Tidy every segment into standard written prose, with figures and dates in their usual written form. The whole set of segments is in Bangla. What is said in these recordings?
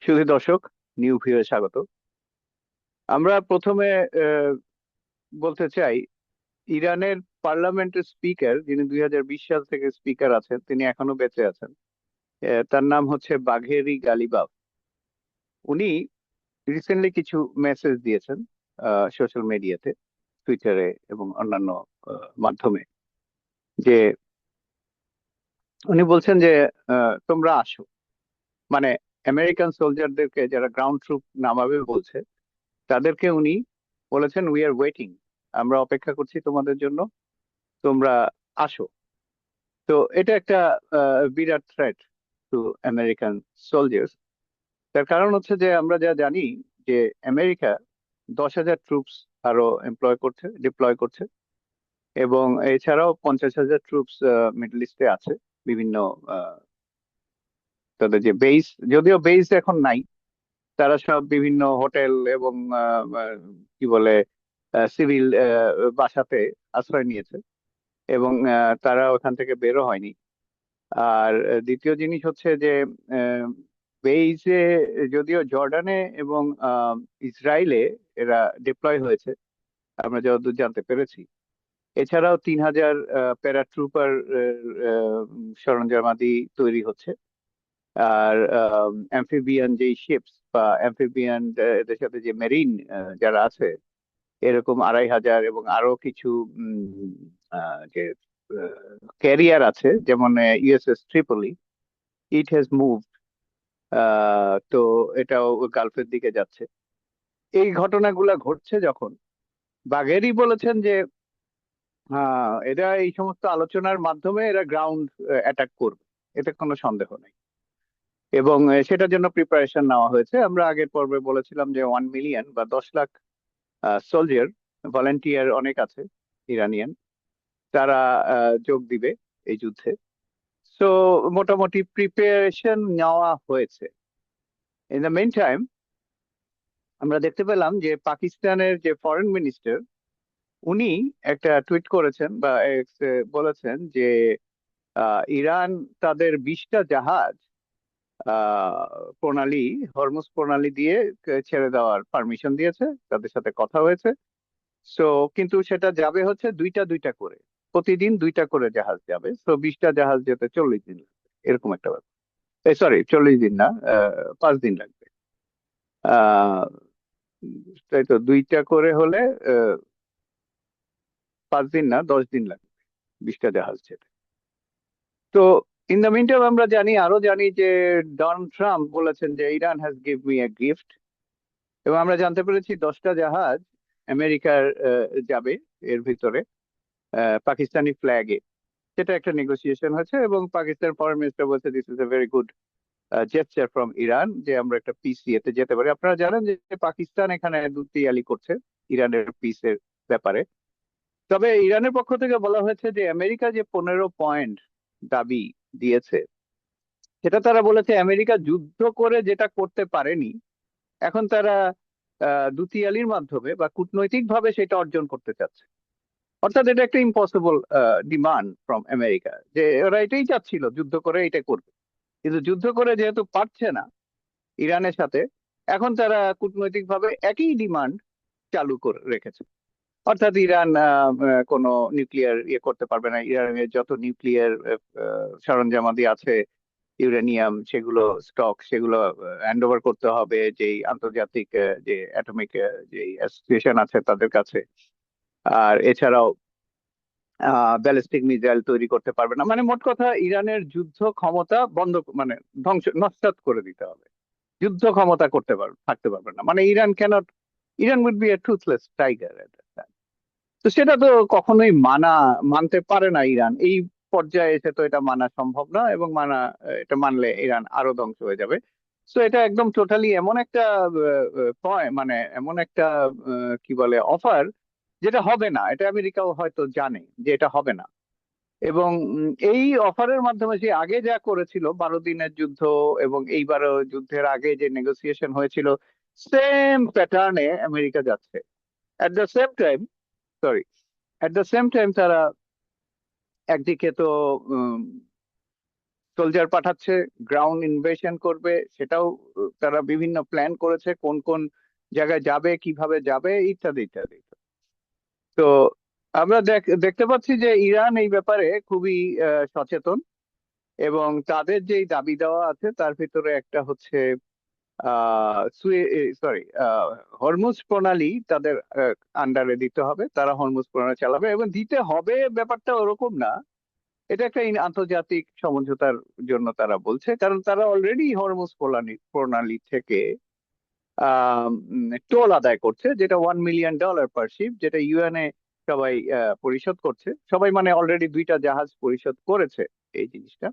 সুধী দর্শক, নিউ ভিউয়ে স্বাগত। আমরা প্রথমে আহ, বলতে চাই, ইরানের পার্লামেন্টের স্পিকার, যিনি 2020 সাল থেকে স্পিকার আছেন, তিনি এখনো বেঁচে আছেন। তার নাম হচ্ছে বাঘেরি গালিবাফ। উনি রিসেন্টলি কিছু মেসেজ দিয়েছেন সোশ্যাল মিডিয়াতে, টুইটারে এবং অন্যান্য মাধ্যমে, যে উনি বলছেন যে তোমরা আসো, মানে আমেরিকান সোলজারদেরকে, যারা গ্রাউন্ড ট্রুপ নামাবে বলছে, তাদেরকে উনি বলেছেন, উই আর ওয়েটিং, আমরা অপেক্ষা করছি তোমাদের জন্য, তোমরা আসো। তো এটা একটা বিরাট থ্রেট টু আমেরিকান সোলজার্স। তার কারণ হচ্ছে যে আমরা যা জানি যে আমেরিকা 10,000 ট্রুপস আরো ডিপ্লয় করছে, এবং এছাড়াও 50,000 ট্রুপস মিডল ইস্টে আছে। বিভিন্ন আহ, তাদের যে বেস, যদিও বেস এখন নাই, তারা সব বিভিন্ন হোটেল এবং কি বলে সিভিল বাসাতে আশ্রয় নিয়েছে, এবং তারা ওখান থেকে বেরো হয়নি। আর দ্বিতীয় জিনিস হচ্ছে যে বেইজে, যদিও জর্ডানে এবং ইসরায়েলে এরা ডিপ্লয় হয়েছে, আমরা যতদূর জানতে পেরেছি। এছাড়াও 3,000 প্যারাট্রুপার সরঞ্জামাদি তৈরি হচ্ছে। আর অ্যাম্ফিবিয়ান যেই শিপস বা অ্যাম্ফিবিয়ান, এদের সাথে যে মেরিন যারা আছে, এরকম 2,500 এবং আরো কিছু যে ক্যারিয়ার আছে, যেমন USS Tripoli, it has moved. তো এটাও গালফের দিকে যাচ্ছে। এই ঘটনাগুলা ঘটছে যখন, বাঘেরি বলেছেন যে এরা এই সমস্ত আলোচনার মাধ্যমে এরা গ্রাউন্ড অ্যাটাক করবে, এতে কোনো সন্দেহ নেই। এবং সেটার জন্য প্রিপারেশন নেওয়া হয়েছে। আমরা আগের পর্বে বলেছিলাম যে 1 মিলিয়ন বা 10 লাখ সোলজার, ভলেন্টিয়ার অনেক আছে ইরানিয়ান, তারা যোগ দিবে এই যুদ্ধে। সো মোটামুটি প্রিপারেশন নেওয়া হয়েছে। ইন দ্য মেইন টাইম, আমরা দেখতে পেলাম যে পাকিস্তানের যে ফরেন মিনিস্টার, উনি একটা টুইট করেছেন বা বলেছেন যে ইরান তাদের 20টা জাহাজ আহ, প্রণালী, হরমুজ প্রণালী দিয়ে ছেড়ে দেওয়ার পারমিশন দিয়েছে, তাদের সাথে কথা হয়েছে। সো কিন্তু সেটা যাবে হচ্ছে দুইটা দুইটা করে, প্রতিদিন দুইটা করে জাহাজ যাবে। সো 20টা জাহাজ যেতে 40 দিন লাগবে, এরকম একটা ব্যাপার। সরি, 40 দিন না, 5 দিন লাগবে। আহ তাই তো, দুইটা করে হলে আহ, 5 দিন না, 10 দিন লাগবে 20টা জাহাজ যেতে। তো ইন দ্য মিন টাইম আমরা আরো জানি যে ডোনাল্ড ট্রাম্প বলেছেন যে Iran has give me a gift, এবং আমরা জানতে পেরেছি 10টা জাহাজ আমেরিকার যাবে এর ভিতরে, পাকিস্তানি ফ্ল্যাগে। সেটা একটা নেগোসিয়েশন হয়েছে, এবং পাকিস্তান ফরেন মিনিস্টার বলছে this is a very good gesture from Iran, যে আমরা একটা পিস ইয়েতে যেতে পারি। আপনারা জানেন যে পাকিস্তান এখানে দুতিয়ালি করছে ইরানের পিসের ব্যাপারে। তবে ইরানের পক্ষ থেকে বলা হয়েছে যে আমেরিকা যে 15 পয়েন্ট দাবি দিয়েছে, সেটা তারা বলেছে আমেরিকা যুদ্ধ করে যেটা করতে পারেনি, এখন তারা দুতিয়ালির মাধ্যমে বা কূটনৈতিক ভাবে সেটা অর্জন করতে চাচ্ছে। অর্থাৎ এটা একটা ইম্পসিবল ডিমান্ড ফ্রম আমেরিকা, যে ওরা এটাই চাচ্ছিল, যুদ্ধ করে এটা করবে, কিন্তু যুদ্ধ করে যেহেতু পারছে না ইরানের সাথে, এখন তারা কূটনৈতিক ভাবে একই ডিমান্ড চালু করে রেখেছে। অর্থাৎ ইরান কোনো নিউক্লিয়ার ইয়ে করতে পারবে না, ইরানের যত নিউক্লিয়ার সরঞ্জামাদি আছে, ইউরেনিয়াম, সেগুলো স্টক, সেগুলো হ্যান্ড ওভার করতে হবে যেই আন্তর্জাতিক যে অ্যাটমিক যে অ্যাসোসিয়েশন আছে তাদের কাছে। আর এছাড়াও ব্যালিস্টিক মিসাইল তৈরি করতে পারবে না। মানে মোট কথা, ইরানের যুদ্ধ ক্ষমতা বন্ধ, মানে ধ্বংস নস্যাৎ করে দিতে হবে। যুদ্ধ ক্ষমতা থাকতে পারবে না, মানে Iran weed B A toothless tiger. তো সেটা তো কখনোই মানতে পারে না ইরান। এই পর্যায়ে এসে তো এটা মানা সম্ভব না, এবং এটা মানলে ইরান আরো ধ্বংস হয়ে যাবে। তো এটা একদম টোটালি এমন একটা পয়েন্ট, মানে এমন একটা কি বলে অফার, যেটা হবে না। এটা আমেরিকাও হয়তো জানে যে এটা হবে না। এবং এই অফারের মাধ্যমে সে আগে যা করেছিল, 12 দিনের যুদ্ধ, এবং এইবারও যুদ্ধের আগে যে নেগোসিয়েশন হয়েছিল, সেম প্যাটার্নে আমেরিকা যাচ্ছে। At the same time, sorry, তারা একদিকে তো সোলজার পাঠাচ্ছে, গ্রাউন্ড ইনভেশন করবে, সেটাও তারা বিভিন্ন প্ল্যান করেছে, কোন কোন জায়গায় যাবে, কিভাবে যাবে, ইত্যাদি ইত্যাদি। তো আমরা দেখতে পাচ্ছি যে ইরান এই ব্যাপারে খুবই সচেতন, এবং তাদের যেই দাবি দেওয়া আছে তার ভিতরে একটা হচ্ছে সরি, হরমুজ প্রণালী তাদের আন্ডারে দিতে হবে, তারা হরমুজ প্রণালী চালাবে, এবং দিতে হবে ব্যাপারটা ওরকম না। এটা একটা আন্তর্জাতিক সমঝোতার জন্য তারা বলছে, কারণ তারা অলরেডি হরমুজ প্রণালী প্রণালী থেকে টোল আদায় করছে, যেটা $1 মিলিয়ন পার শিপ, যেটা ইউএনএ সবাই পরিশোধ করছে, সবাই মানে অলরেডি 2টা জাহাজ পরিশোধ করেছে এই জিনিসটা।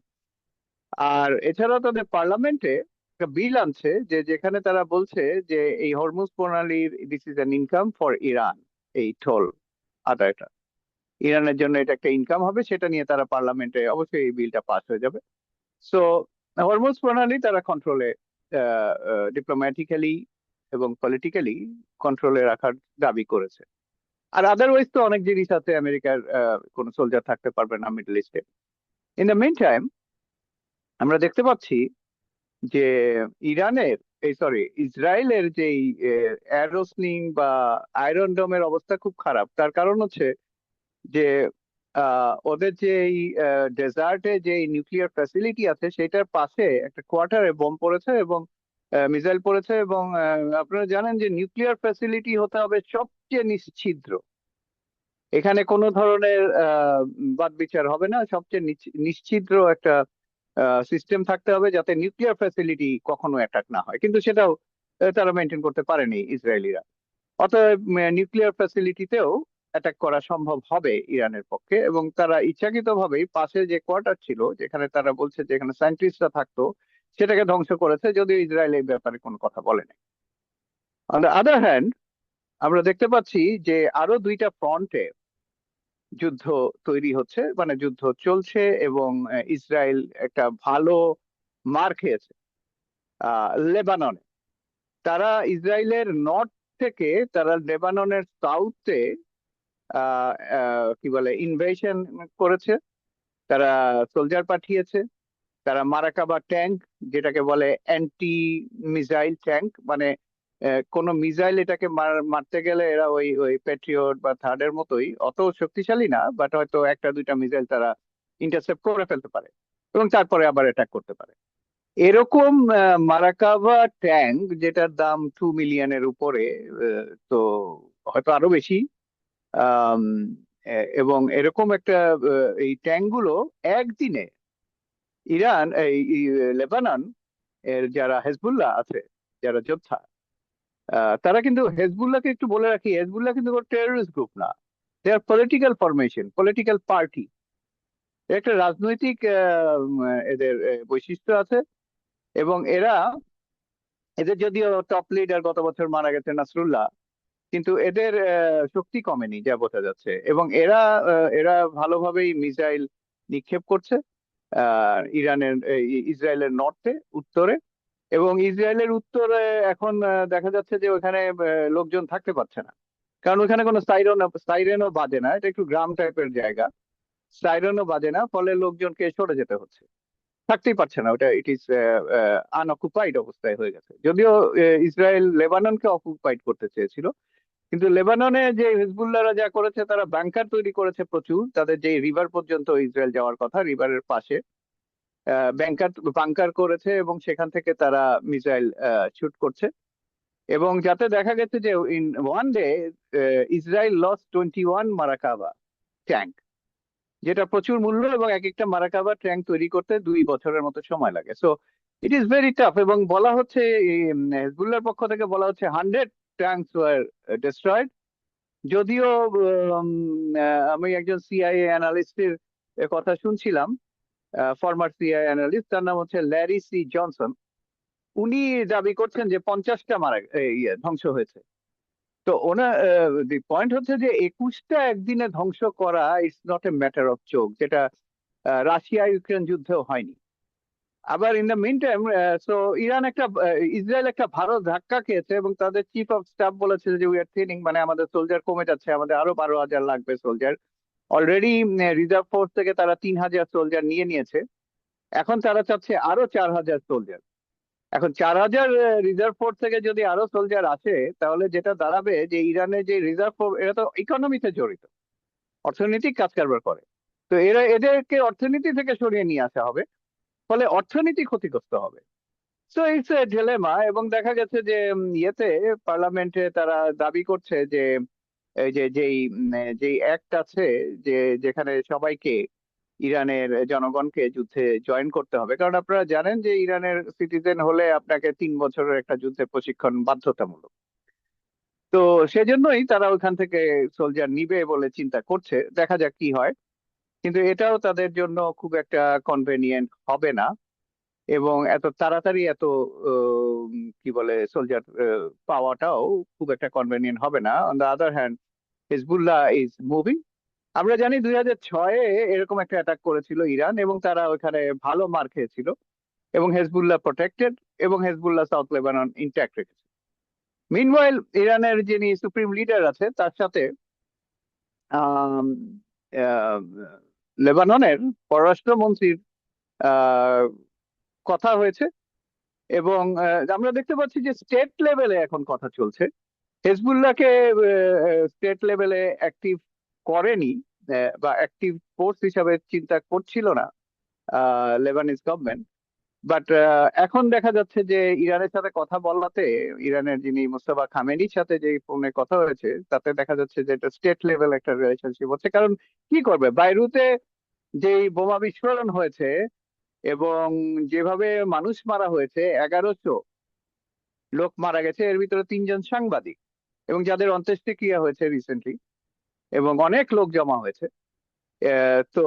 আর এছাড়াও তাদের পার্লামেন্টে একটা বিল আনছে, যে যেখানে তারা বলছে যে এই হরমুজ প্রণালীর this is an income for Iran, এই টোল আদায়টা ইরানের জন্য এটা একটা ইনকাম হবে, সেটা নিয়ে তারা পার্লামেন্টে অবশ্যই এই বিলটা পাস হয়ে যাবে। সো হরমুজ প্রণালী তারা কন্ট্রোলে, ডিপ্লোম্যাটিক্যালি এবং পলিটিক্যালি কন্ট্রোলে রাখার দাবি করেছে। আর আদারওয়াইজ তো অনেক জিনিস আছে, আমেরিকার কোনো সোলজার থাকতে পারবে না মিডল ইস্টে। ইন দ্য মিন টাইম আমরা দেখতে পাচ্ছি যে ইরানের, এই সরি, ইসরায়েলের যেই অ্যারোস্লিং বা আয়রন ডোমের অবস্থা খুব খারাপ। তার কারণ হচ্ছে যে ওদের যে ডেজার্টে যে নিউক্লিয়ার ফ্যাসিলিটি আছে সেটার পাশে একটা কোয়ার্টারে বোম পড়েছে এবং মিসাইল পড়েছে, এবং আপনারা জানেন যে নিউক্লিয়ার ফ্যাসিলিটি হতে হবে সবচেয়ে নিশ্ছিদ্র, এখানে কোনো ধরনের বাদবিচার হবে না, সবচেয়ে নিশ্ছিদ্র একটা সিস্টেম থাকতে হবে যাতে নিউক্লিয়ার ফ্যাসিলিটি কখনো অ্যাটাক না হয়, কিন্তু সেটাও তারা মেনটেন করতে পারেনি ইসরায়েলিরা। অতএব নিউক্লিয়ার ফ্যাসিলিটিতেও অ্যাটাক করা সম্ভব হবে ইরানের পক্ষে, এবং তারা ইচ্ছাকৃতভাবেই পাশে যে কোয়ার্টার ছিল যেখানে তারা বলছে যে এখানে সায়েন্টিস্টরা থাকতো, সেটাকে ধ্বংস করেছে, যদিও ইসরায়েল এই ব্যাপারে কোনো কথা বলেনি। অন দ্য আদার হ্যান্ড আমরা দেখতে পাচ্ছি যে আরো 2টা ফ্রন্টে যুদ্ধ তৈরি হচ্ছে, মানে যুদ্ধ চলছে, এবং ইসরায়েল একটা ভালো মার খেয়েছে লেবাননে। তারা ইসরায়েলের নর্থ থেকে তারা লেবাননের সাউথে কি বলে ইনভেশন করেছে, তারা সোলজার পাঠিয়েছে, তারা মারাকাবা ট্যাঙ্ক, যেটাকে বলে অ্যান্টি মিসাইল ট্যাঙ্ক, মানে কোনো মিসাইল এটাকে মারতে গেলে এরা ওই ওই প্যাট্রিয়ট বা থার্ডের মতোই অত শক্তিশালী না, বাট হয়তো একটা দুইটা মিসাইল তারা ইন্টারসেপ্ট করে ফেলতে পারে এবং তারপরে আবার অ্যাটাক করতে পারে। এরকম মারাকাবা ট্যাঙ্ক, যেটার দাম 2 মিলিয়নের উপরে, তো হয়তো আরো বেশি, আম, এবং এরকম একটা এই ট্যাঙ্ক গুলো একদিনে ইরান, এই লেবানন এর যারা হেজবুল্লাহ আছে, যারা যোদ্ধা, তারা কিন্তু, হেজবুল্লাহকে একটু বলে রাখি, হেজবুল্লাহ কিন্তু টেররিস্ট গ্রুপ না, দে আর পলিটিক্যাল ফরমেশন, পলিটিক্যাল পার্টি, একটা রাজনৈতিক এদের বৈশিষ্ট্য আছে। এবং এদের যদিও টপ লিডার গত বছর মারা গেছে নাসরুল্লাহ, কিন্তু এদের শক্তি কমেনি যা বোঝা যাচ্ছে, এবং এরা ভালোভাবেই মিসাইল নিক্ষেপ করছে ইরানের ইসরায়েলের নর্থে, উত্তরে। এবং ইসরায়েলের উত্তরে এখন দেখা যাচ্ছে যে ওখানে লোকজন থাকতে পারছে না, কারণ ওখানে কোনো সাইরেনও বাজে না, এটা একটু গ্রাম টাইপের জায়গা, সাইরেনও বাজে না, ফলে লোকজনকে সরে যেতে হচ্ছে, থাকতেই পারছে না, ওটা ইট ইজ আনঅকুপাইড অবস্থায় হয়ে গেছে। যদিও ইসরায়েল লেবাননকে অকুপাইড করতে চেয়েছিল, কিন্তু লেবাননে যে হিজবুল্লাহরা যা করেছে, তারা ব্যাংকার তৈরি করেছে প্রচুর, তাদের যে রিভার পর্যন্ত ইসরায়েল যাওয়ার কথা, রিভারের পাশে বাংকার করেছে, এবং সেখান থেকে তারা মিসাইল শুট করছে। এবং যাতে দেখা গেছে যে in one day Israel loss 21 Merkava tank, যেটা প্রচুর মূল্য, এবং এক একটা মারাকাবা ট্যাঙ্ক তৈরি করতে 2 বছরের মতো সময় লাগে। So it is very tough. এবং বলা হচ্ছে হেজবুল্লাহর পক্ষ থেকে বলা হচ্ছে 100 ট্যাঙ্কস ওয়ার ডিস্ট্রয়েড। যদিও উম, আমি একজন সিআইএ অ্যানালিস্টের কথা শুনছিলাম, ফরমার সিআইএ অ্যানালিস্ট, তার নাম হচ্ছে ল্যারি সি জনসন। উনি দাবি করছেন যে 50টা ধ্বংস হয়েছে। তো ওনার দি পয়েন্ট হচ্ছে যে 21টা একদিনে ধ্বংস করা it's not a matter of joke, যেটা রাশিয়া ইউক্রেন যুদ্ধেও হয়নি। আবার in the mean time so Iran একটা ইসরায়েল একটা ভালো ধাক্কা খেয়েছে, এবং তাদের চিফ অফ স্টাফ বলেছে যে উই আর থিনিং, মানে আমাদের সোলজার কমে যাচ্ছে, আমাদের আরো 12,000 লাগবে সোলজার। অলরেডি রিজার্ভ ফোর্স থেকে তারা 3,000 সোলজার নিয়ে নিয়েছে, এখন তারা চাচ্ছে আরো 4,000 সোলজার। এখন 4,000 রিজার্ভ ফোর্স থেকে যদি আরো সোলজার আসে, তাহলে যেটা দাঁড়াবে যে ইরানের যে রিজার্ভ ফোর্স, এরা তো ইকোনমিতে জড়িত, অর্থনৈতিক কাজ কারবার করে। তো এদেরকে অর্থনীতি থেকে সরিয়ে নিয়ে আসা হবে, ফলে অর্থনীতি ক্ষতিগ্রস্ত হবে। So it's a dilemma. এবং দেখা গেছে যে ইয়েতে, পার্লামেন্টে তারা দাবি করছে যে এই যেই অ্যাক্ট আছে, যে যেখানে সবাইকে, ইরানের জনগণকে যুদ্ধে জয়েন করতে হবে। কারণ আপনারা জানেন যে ইরানের সিটিজেন হলে আপনাকে 3 বছরের একটা যুদ্ধের প্রশিক্ষণ বাধ্যতামূলক। তো সেজন্যই তারা ওখান থেকে সোলজার নিবে বলে চিন্তা করছে, দেখা যাক কি হয়। কিন্তু এটাও তাদের জন্য খুব একটা কনভেনিয়েন্ট হবে না, এবং এত তাড়াতাড়ি এত কি বলে সোলজার পাওয়াটাও খুব একটা কনভেনিয়েন্ট হবে না। On the other hand, Hezbollah is moving. আমরা জানি 2006-এ এরকম একটা অ্যাটাক করেছিল ইরান, এবং তারা ওখানে ভালো মার খেয়েছিল, এবং হেজবুল্লাহ প্রোটেক্টেড, এবং হেজবুল্লাহ সাউথ লেবানন ইন্ট্যাক্ট রেখেছে। মিনওয়াইল ইরানের যিনি সুপ্রিম লিডার আছে, তার সাথে আম, আহ, লেবাননের পররাষ্ট্রমন্ত্রীর আহ, কথা হয়েছে। এবং আমরা দেখতে পাচ্ছি যে স্টেট লেভেলে এখন কথা চলছে। হেজবুল্লাহকে স্টেট লেভেলে অ্যাক্টিভ করেনি, বা অ্যাক্টিভ ফোর্স হিসাবে চিন্তা করছিল না লেবানিজ গভর্নমেন্ট। বাট এখন দেখা যাচ্ছে যে ইরানের সাথে কথা বলাতে, ইরানের যিনি মুস্তাফা খামেনির সাথে যে ফোনে কথা হয়েছে, তাতে দেখা যাচ্ছে যে এটা স্টেট লেভেল একটা রিলেশনশিপ হচ্ছে। কারণ কি করবে, বাইরুতে যেই বোমা বিস্ফোরণ হয়েছে এবং যেভাবে মানুষ মারা হয়েছে, 1100 লোক মারা গেছে, এর ভিতরে 3 জন সাংবাদিক, এবং যাদের অন্ত্যেষ্টিক্রিয়া হয়েছে রিসেন্টলি, এবং অনেক লোক জমা হয়েছে। তো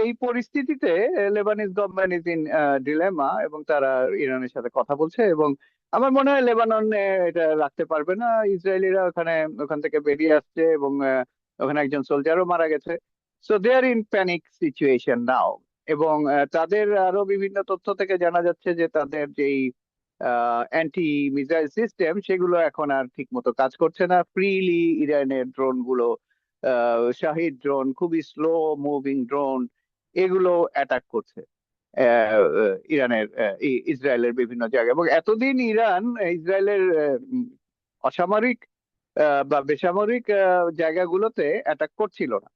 এই পরিস্থিতিতে Lebanese government is in dilemma, এবং তারা ইরানের সাথে কথা বলছে। এবং আমার মনে হয় লেবানন এটা রাখতে পারবে না। ইসরায়েলিরা ওখান থেকে বেরিয়ে আসছে, এবং ওখানে একজন সোলজারও মারা গেছে। So they are in panic situation now. এবং তাদের আরো বিভিন্ন তথ্য থেকে জানা যাচ্ছে যে তাদের যেই অ্যান্টি মিসাইল সিস্টেম, সেগুলো এখন আর ঠিক মতো কাজ করছে না। ফ্রিলি ইরানের ড্রোন গুলো, শাহিদ ড্রোন, খুবই স্লো মুভিং ড্রোন, এগুলো অ্যাটাক করছে ইরানের ইসরায়েলের বিভিন্ন জায়গায়। এবং এতদিন ইরান ইসরায়েলের অসামরিক বা বেসামরিক জায়গাগুলোতে অ্যাটাক করছিল না,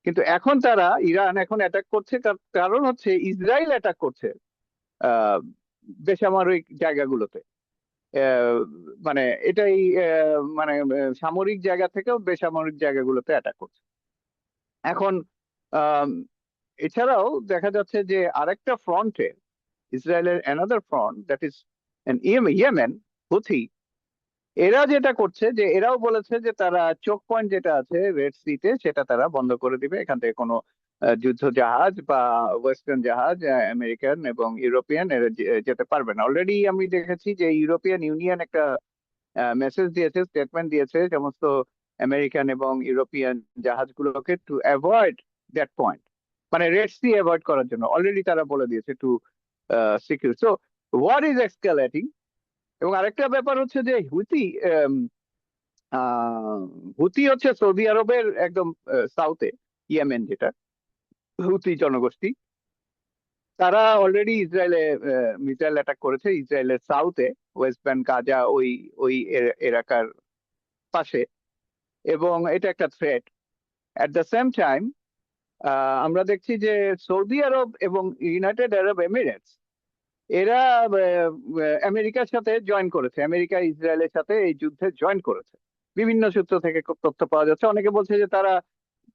কিন্তু এখন ইরান এখন অ্যাটাক করছে। কারণ হচ্ছে ইসরায়েল অ্যাটাক করছে আহ, বেসামরিক জায়গাগুলোতে। আহ, মানে এটাই মানে সামরিক জায়গা থেকেও বেসামরিক জায়গাগুলোতে অ্যাটাক করছে এখন। আম, এছাড়াও দেখা যাচ্ছে যে আরেকটা ফ্রন্টে, ইসরায়েলের another front, that is Yemen, Houthi, এরা যেটা করছে যে এরাও বলেছে যে তারা চোক পয়েন্ট যেটা আছে রেড সিতে, সেটা তারা বন্ধ করে দিবে। এখান থেকে কোনো যুদ্ধ জাহাজ বা ওয়েস্টার্ন জাহাজ, আমেরিকান এবং ইউরোপিয়ান, এরা যেতে পারবে না। অলরেডি আমি দেখেছি যে ইউরোপিয়ান ইউনিয়ন একটা মেসেজ দিয়েছে, স্টেটমেন্ট দিয়েছে সমস্ত আমেরিকান এবং ইউরোপিয়ান জাহাজগুলোকে টু অ্যাভয়েড দ্যাট পয়েন্ট, মানে রেড সি অ্যাভয়েড করার জন্য অলরেডি তারা বলে দিয়েছে, to secure. So war is escalating. এবং আরেকটা ব্যাপার হচ্ছে যে হুতি, আহ, হুতি হচ্ছে সৌদি আরবের একদম সাউথে, ইয়েমেন যেটা, হুতি জনগোষ্ঠী, তারা অলরেডি ইসরায়েলে মিসাইল অ্যাটাক করেছে ইসরায়েলের সাউথে, ওয়েস্ট ব্যাংক, গাজা, ওই ওই এলাকার পাশে। এবং এটা একটা threat. At the same time আমরা দেখছি যে সৌদি আরব এবং ইউনাইটেড আরব এমিরেটস, এরা আমেরিকার সাথে জয়েন করেছে, আমেরিকা ইসরায়েলের সাথে এই যুদ্ধে জয়েন করেছে। বিভিন্ন সূত্র থেকে খুব তথ্য পাওয়া যাচ্ছে। অনেকে বলছে যে তারা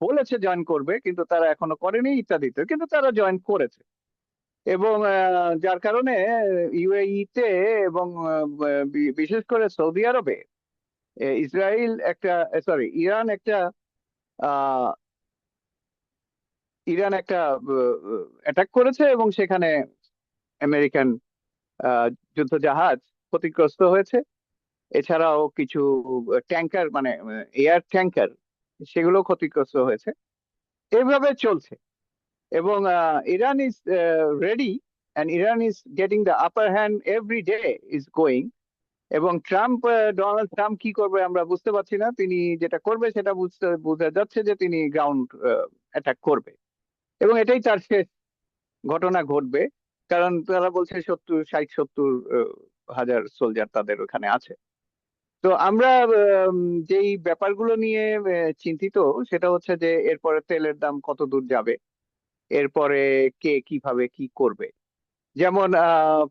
বলেছে জয়েন করবে, কিন্তু তারা এখনো করেনি ইত্যাদিতে, কিন্তু তারা জয়েন করেছে। এবং যার কারণে ইউএই তে এবং বিশেষ করে সৌদি আরবে ইসরায়েল একটা, সরি, আহ, ইরান একটা অ্যাটাক করেছে, এবং সেখানে আমেরিকান আহ, যুদ্ধ জাহাজ ক্ষতিগ্রস্ত হয়েছে। এছাড়াও কিছু ট্যাঙ্কার, মানে এয়ার ট্যাঙ্কার, সেগুলো ক্ষতিগ্রস্ত হয়েছে। এইভাবে চলছে। এবং Iran is ready, and Iran is getting the upper hand every day is going. এবং ডোনাল্ড ট্রাম্প কি করবে আমরা বুঝতে পারছি না। তিনি যেটা করবে সেটা বোঝা যাচ্ছে যে তিনি গ্রাউন্ড অ্যাটাক করবে, এবং এটাই তার শেষ ঘটনা ঘটবে, কারণ তারা বলছে 60-70 হাজার সোলজার তাদের ওখানে আছে। তো আমরা যেই ব্যাপারগুলো নিয়ে চিন্তিত, সেটা হচ্ছে যে এরপরে তেলের দাম কত দূর যাবে, এরপরে কে কিভাবে কি করবে। যেমন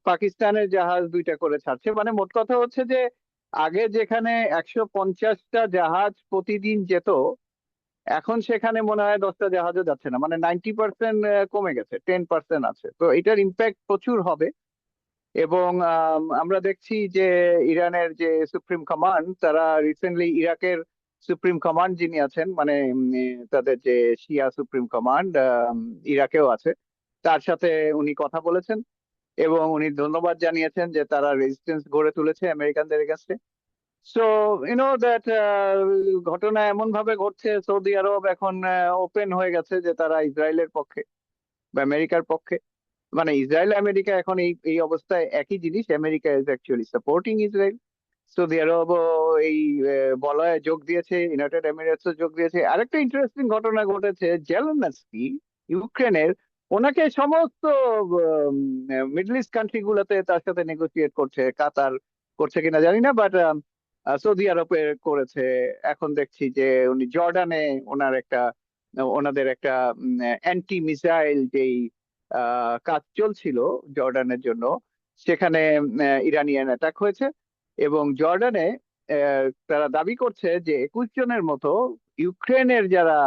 পাকিস্তানের জাহাজ দুইটা করে ছাড়ছে, মানে মোট কথা হচ্ছে যে আগে যেখানে 150টা জাহাজ প্রতিদিন যেত, এখন সেখানে মনে হয় 10টা জাহাজও যাচ্ছে না, মানে 90% কমে গেছে, 10% আছে। তো এটার ইম্প্যাক্ট প্রচুর হবে। এবং আমরা দেখছি যে ইরানের যে সুপ্রিম কমান্ড, তারা রিসেন্টলি ইরাকের সুপ্রিম কমান্ড যিনি আছেন, মানে তাদের যে শিয়া সুপ্রিম কমান্ড ইরাকেও আছে, তার সাথে উনি কথা বলেছেন এবং উনি ধন্যবাদ জানিয়েছেন যে তারা রেজিস্ট্যান্স গড়ে তুলেছে আমেরিকানদের এগেনস্টে। সো দ্যাট ঘটনা এমন ভাবে ঘটছে, সৌদি আরব এখন ওপেন হয়ে গেছে যে তারা ইসরায়েলের পক্ষে বা আমেরিকার পক্ষে। মানে ইসরায়েল আমেরিকা এখন এই এই অবস্থায় একই জিনিস, America is actually supporting Israel. Saudi Arab এই বলয়ে যোগ দিয়েছে, ইউনাইটেড এমিরেটসও যোগ দিয়েছে। আরেকটা ইন্টারেস্টিং ঘটনা ঘটেছে, জেলেনস্কি ইউক্রেনের, ওনাকে সমস্ত মিডল ইস্ট কান্ট্রি গুলোতে তার সাথে নেগোসিয়েট করছে, কাতার করছে কিনা জানি না, বাট সৌদি আরবে করেছে। এখন দেখছি যে উনি জর্ডানে ওনার একটা ওনাদের একটা অ্যান্টি মিসাইল যেই কাজ চলছিল জর্ডানের জন্য, সেখানে ইরানিয়ান অ্যাটাক হয়েছে। এবং জর্ডানে তারা দাবি করছে যে 21 জনের মতো ইউক্রেনের যারা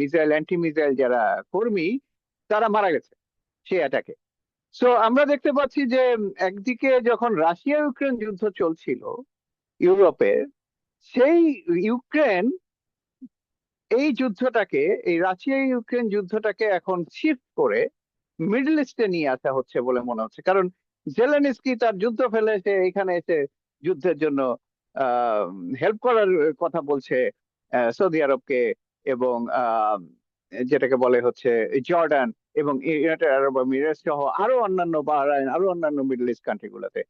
মিসাইল অ্যান্টি মিসাইল যারা কর্মী, তারা মারা গেছে সেই অ্যাটাকে। সো আমরা দেখতে পাচ্ছি যে একদিকে যখন রাশিয়া ইউক্রেন যুদ্ধ চলছিল ইউরোপে, সেই ইউক্রেন এই যুদ্ধটাকে, এই রাশিয়া ইউক্রেন যুদ্ধটাকে এখন শিফট করে মিডল ইস্টে নিয়ে আসা হচ্ছে বলে মনে হচ্ছে। কারণ জেলেনস্কি তার যুদ্ধ ফেলে সে এখানে এসে যুদ্ধের জন্য হেল্প করার কথা বলছে সৌদি আরবকে, এবং যেটাকে বলে হচ্ছে জর্ডান এবং ইউনাইটেড আরব এমিরেটস সহ আরো অন্যান্য, বাহরাইন, আরো অন্যান্য মিডল ইস্ট কান্ট্রি গুলোতে।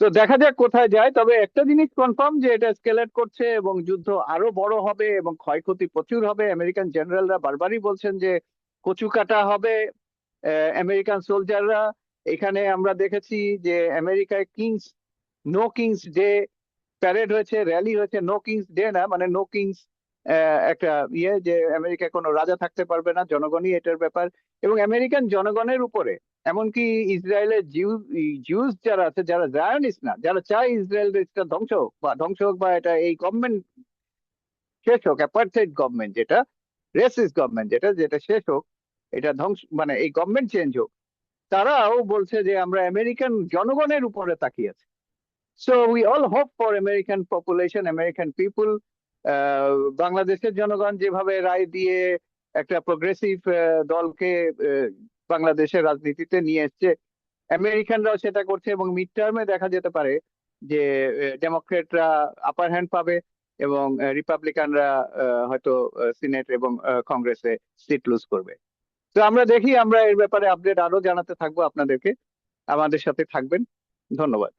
তো দেখা যাক কোথায় যায়। তবে একটা জিনিস কনফার্ম যে এটা স্কেলেট করছে এবং যুদ্ধ আরো বড় হবে এবং ক্ষয়ক্ষতি প্রচুর হবে। আমেরিকান জেনারেলরা বারবারই বলছেন যে কচু কাটা হবে আমেরিকান সোলজাররা। এখানে আমরা দেখেছি যে আমেরিকায় নো কিংস ডে প্যারেড হয়েছে, র্যালি হয়েছে। নো কিংস ডে না, মানে নো কিংস একটা ইয়ে, যে আমেরিকায় কোনো রাজা থাকতে পারবে না, জনগণই এটার ব্যাপার। এবং আমেরিকান জনগণের উপরে, এমনকি ইসরায়েলের জিউস যারা আছে, যারা জায়নিস্ট না, যারা চায় ইসরায়েল দেশটা ধ্বংস হোক বা এটা এই গভর্নমেন্ট শেষ হোক, অ্যাপার্থাইড গভর্নমেন্ট যেটা, রেসিস্ট গভর্নমেন্ট যেটা, যেটা শেষ হোক, এটা ধ্বংস, মানে এই গভর্নমেন্ট চেঞ্জ হোক, তারাও বলছে যে আমরা আমেরিকান জনগণের উপরে তাকিয়ে আছি। So we all hope for American population, American people. বাংলাদেশের জনগণ যেভাবে রায় দিয়ে একটা প্রগ্রেসিভ দলকে বাংলাদেশের রাজনীতিতে নিয়ে এসছে, আমেরিকানরাও সেটা করছে। এবং মিড টার্মে দেখা যেতে পারে যে ডেমোক্রেটরা আপার হ্যান্ড পাবে এবং রিপাবলিকানরা হয়তো সিনেট এবং কংগ্রেসে সিট লুজ করবে। তো আমরা দেখি, আমরা এর ব্যাপারে আপডেট আরো জানাতে থাকবো আপনাদেরকে। আমাদের সাথে থাকবেন। ধন্যবাদ।